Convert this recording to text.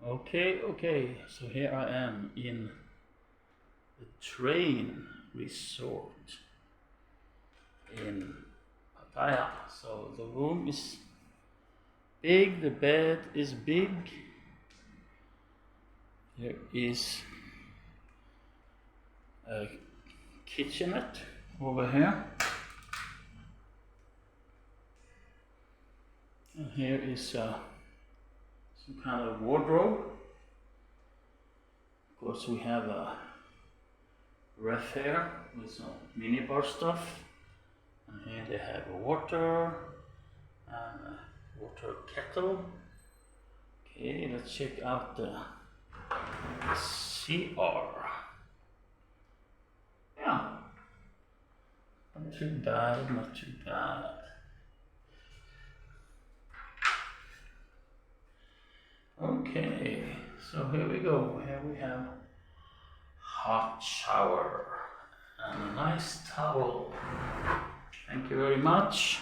Okay, so here I am in the train resort in Pattaya. So the room is big, the bed is big. There is a kitchenette over here. And here is some kind of wardrobe. Of course, we have a ref here with some minibar stuff. And here they have a water and a water kettle. Okay, let's check out the CR. Yeah, not too bad, not too bad. Okay, so here we go. Here we have hot shower and a nice towel. Thank you very much.